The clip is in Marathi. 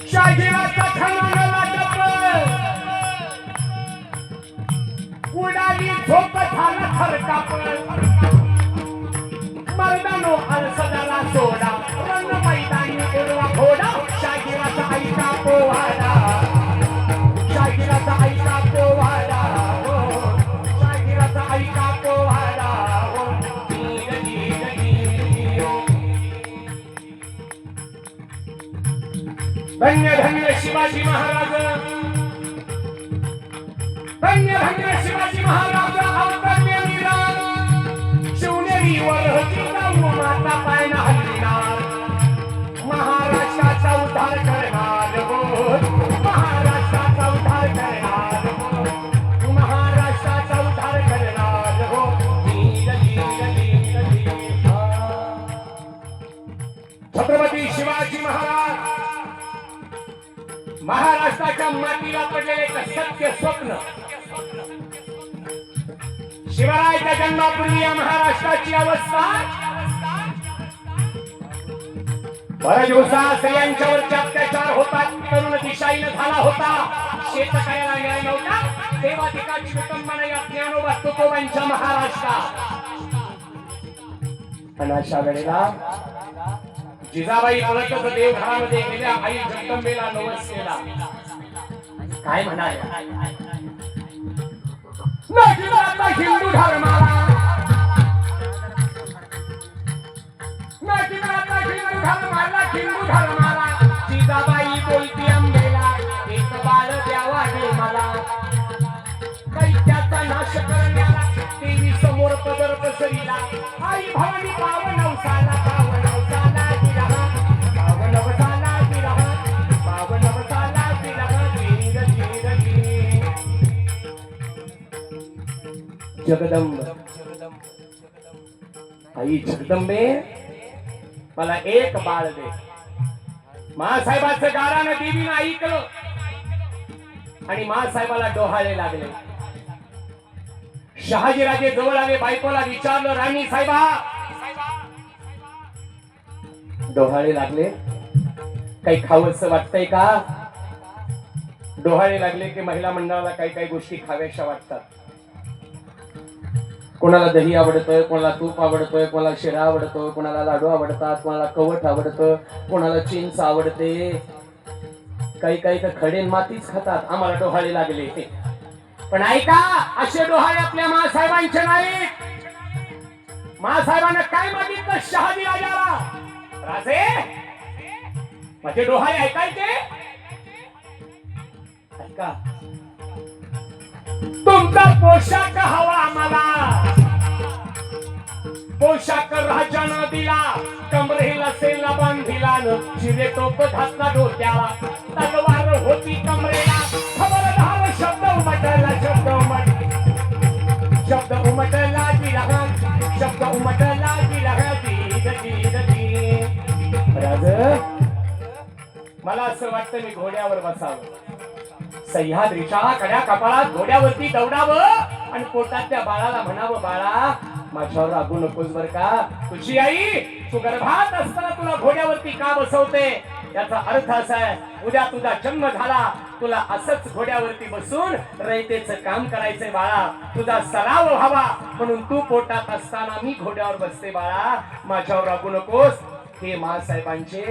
शागिराचा खणाला उडाली झोप झाला थरकाप मर्दानो अलसदाला सोडा रंग मैदानी उडवा घोडा शागिराचा ऐका पोवाडा शागिराचा ऐका पोवाडा शागिराचा ऐका पोवाडा धन्य धन्य शिवाजी महाराज धन्य धन्य शिवाजी महाराज अवतरले मीरा शिवनेरीवर जिजाऊ माता पायना हलविणार महाराष्ट्राचा उद्धार करणार हो महाराष्ट्राचा उद्धार करणार हो महाराष्ट्राचा उद्धार करणार हो लील लील लील लील छत्रपती शिवाजी महाराज महाराष्ट्राच्या मातीला पडलेले एक सत्य स्वप्न शिवरायाच्या जन्मापूर्वी या महाराष्ट्राची अवस्था बऱ्याच दिवसा स्त्रियांच्यावरचे अत्याचार होतात तरुण दिशाहीन झाला होता शेत करायला न्याय नव्हता देवाधिकाची विटंबना या ज्ञानोबा तुकोबांच्या महाराष्ट्रात आणि अशा वेळेला जिजाबाई पळतच देवघरामध्ये गेल्या आई जगदंबेला नवस केला काय म्हणाल्या नाशिकातला हिंदू धर्माला नाशिकातला हिंदू धर्माला हिंदू धर्माला जिजाबाई बोलती अंबेला एक बाळ द्यावा दे मला दैत्याचा नाश करण्याला देवी समोर पदर पसरीला आई भवानी पावन नवसाला पावन नवसाला जगदंब आई जगदंबे मला एक बाळ दे मासाहेबाचं गारानं देवीनं ऐकलं आणि मासाहेबाला डोहाळे लागले शहाजीराजे जवळ आले बायकोला विचारलं राणी साहेबा डोहाळे लागले काही खावंसं वाटतंय का डोहाळे लागले की महिला मंडळाला काही काही गोष्टी खाव्याशा वाटतात कोणाला दही आवडतं कोणाला तूप आवडतोय कोणाला शिरा आवडतो कोणाला लाडू आवडतात कोणाला कवठ आवडतं कोणाला चिंच आवडते काही काही तर खडे मातीच खातात आम्हाला डोहाळे लागले ते पण ऐका असे डोहाळे आपल्या मासाहेबांचे नाहीत मासाहेबांना काय मागितलं शहाजी राजाला राजे माझे डोहाळे ऐकायचे ऐका तुमचा पोशाख हवा मला पोशाख राजानं दिला कमरेला सेला बांधिला शिरे टोप घातला डोक्याला तलवार होती कमरेला खबरदार शब्द उमटला शब्द उमटला गिरा शब्द उमटला गिरा राज मला असं वाटतं मी घोड्यावर बसावं सह्याद्रीच्या कड्या कपाळात घोड्यावरती दौडावं आणि पोटात त्या बाळाला म्हणावं बाळा माझ्यावर रागू नकोस बर का तुझी आई तू गर्भात असताना तुला घोड्यावरती का बसवते याचा अर्थ असा आहे उद्या तुझा जन्म झाला तुला असंच घोड्यावरती बसून रयतेचं काम करायचंय बाळा तुझा सराव व्हावा म्हणून तू पोटात असताना मी घोड्यावर बसते बाळा माझ्यावर रागू नकोस हे मासाहेबांचे